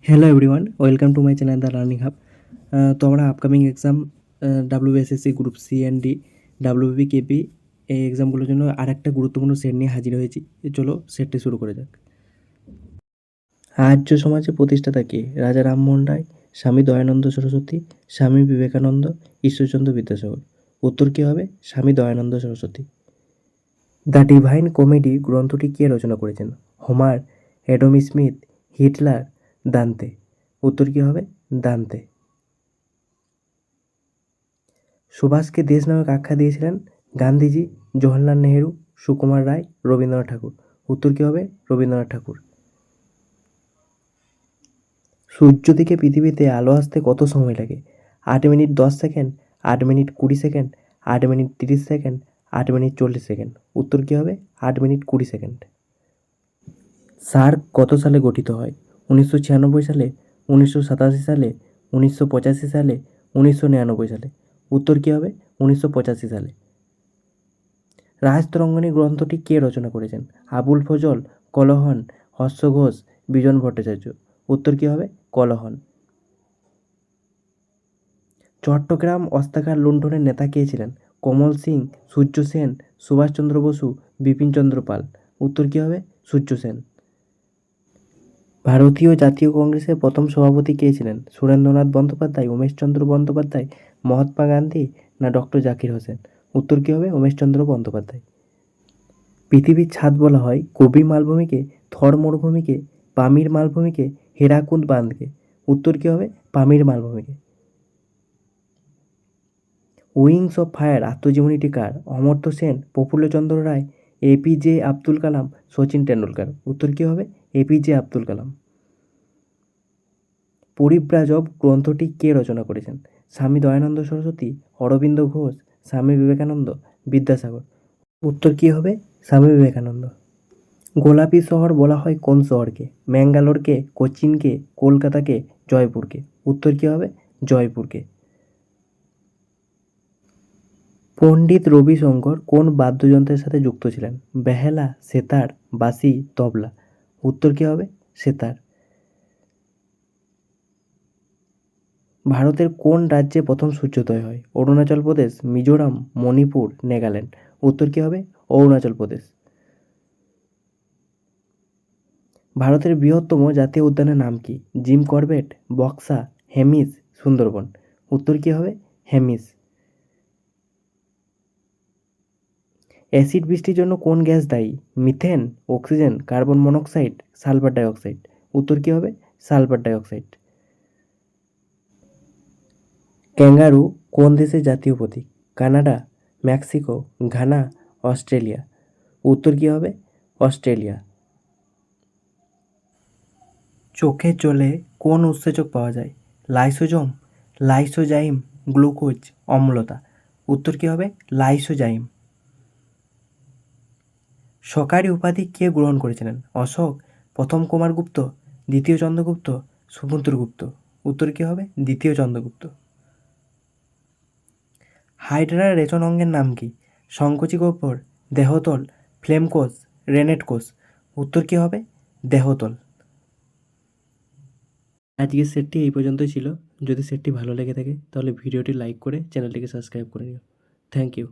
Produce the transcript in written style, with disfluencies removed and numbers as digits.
Hello everyone, welcome to my channel the learning hub. তো আমরা upcoming exam WBSSC group C and D, WB KP এই এক্সামগুলোর জন্য আর একটা গুরুত্বপূর্ণ সেট নিয়ে হাজির হয়েছি। চলো সেটটি শুরু করে যাক। আর্য সমাজের প্রতিষ্ঠাতা কে? রাজা রামমোহন রায়, স্বামী দয়ানন্দ সরস্বতী, স্বামী বিবেকানন্দ, ঈশ্বরচন্দ্র বিদ্যাসাগর। উত্তর কী হবে? Swami Dayanand Saraswati. The divine comedy গ্রন্থটি কে রচনা করেছেন? Homer, Adam Smith, Hitler, Dante. উত্তর কী হবে? দান্তে। সুভাষকে দেশ নামক আখ্যা দিয়েছিলেন গান্ধীজি, জওহরলাল নেহেরু, সুকুমার রায়, রবীন্দ্রনাথ ঠাকুর। উত্তর কী হবে? রবীন্দ্রনাথ ঠাকুর। সূর্য থেকে পৃথিবীতে আলো আসতে কত সময় লাগে? 8 minute 10 second, 8 minute 20 second, 8 minute 30 second, 8 minute 40 second. উত্তর কী হবে? 8 মিনিট 20 সেকেন্ড। সার্ক কত সালে গঠিত হয়? 1996 সালে, 1987 সালে, 1985 সালে, 1999 সালে। উত্তর কী হবে? 1985 সালে। রাজতরঙ্গিণী গ্রন্থটি কে রচনা করেছেন? আবুল ফজল, কলহন, হর্ষ ঘোষ, বিজন ভট্টাচার্য। উত্তর কী হবে? কলহন। চট্টগ্রাম অস্ত্রাগার লুণ্ঠনের নেতা কে ছিলেন? কমল সিং, সূর্য সেন, সুভাষচন্দ্র বসু, বিপিনচন্দ্র পাল। উত্তর কী হবে? সূর্য সেন। ভারতীয় জাতীয় কংগ্রেসের প্রথম সভাপতি কে ছিলেন? সুরেন্দ্রনাথ বন্দ্যোপাধ্যায়, উমেশচন্দ্র বন্দ্যোপাধ্যায়, মহাত্মা গান্ধী না ডক্টর জাকির হোসেন। উত্তর কী হবে? উমেশচন্দ্র বন্দ্যোপাধ্যায়। পৃথিবীর ছাদ বলা হয় গোবি মালভূমিকে, থর মরুভূমিকে, পামির মালভূমিকে, হেরাকুন্দ বাঁধকে। উত্তর কী হবে? পামির মালভূমিকে। উইংস অফ ফায়ার আত্মজীবনীটি কার? অমর্ত্য সেন, প্রফুল্লচন্দ্র রায়, এপিজে আব্দুল কালাম, সচিন টেন্ডুলকার। উত্তর কী হবে? এপিজে আব্দুল কালাম। পরিব্রাজক গ্রন্থটি কে রচনা করেছেন? স্বামী দয়ানন্দ সরস্বতী, অরবিন্দ ঘোষ, স্বামী বিবেকানন্দ, বিদ্যাসাগর। উত্তর কী হবে? স্বামী বিবেকানন্দ। গোলাপি শহর বলা হয় কোন শহরকে? ম্যাঙ্গালোরকে, কোচিনকে, কলকাতাকে, জয়পুরকে। উত্তর কী হবে? জয়পুরকে। পণ্ডিত রবিশঙ্কর কোন বাদ্যযন্ত্রের সাথে যুক্ত ছিলেন? বেহালা, সেতার, বাঁশি, তবলা। উত্তর কী হবে? সেতার। ভারতের কোন রাজ্যে প্রথম সূর্যোদয় হয়? অরুণাচল প্রদেশ, মিজোরাম, মণিপুর, নাগাল্যান্ড। উত্তর কী হবে? অরুণাচল প্রদেশ। ভারতের বৃহত্তম জাতীয় উদ্যানের নাম কি? Jim Corbett, Buxa, Hemis, Sundarban. উত্তর কী হবে? হেমিস। অ্যাসিড বৃষ্টির জন্য কোন গ্যাস দায়ী? Methane, oxygen, carbon monoxide, sulphur dioxide. উত্তর কী হবে? Sulphur dioxide. ক্যাঙ্গারু কোন দেশের জাতীয় প্রতীক? Canada, Mexico, Ghana, Australia. উত্তর কী হবে? অস্ট্রেলিয়া। চোখের জলে কোন উৎসেচক পাওয়া যায়? লাইসোজোম, লাইসোজাইম, গ্লুকোজ, অম্লতা। উত্তর কী হবে? লাইসোজাইম। সরকারি উপাধি কে গ্রহণ করেছিলেন? অশোক, প্রথম কুমারগুপ্ত, দ্বিতীয় চন্দ্রগুপ্ত, সমুদ্রগুপ্ত। উত্তর কী হবে? দ্বিতীয় চন্দ্রগুপ্ত। হাইড্রার রেচন অঙ্গের নাম কি? সংকোচী গহ্বর, দেহতল, ফ্লেম কোষ, রেনেট কোষ। উত্তর কী হবে? দেহতল। আজকের সেটটি এই পর্যন্তই ছিল। যদি সেটটি ভালো লেগে থাকে তাহলে ভিডিওটি লাইক করে চ্যানেলটিকে সাবস্ক্রাইব করে নিও। Thank you.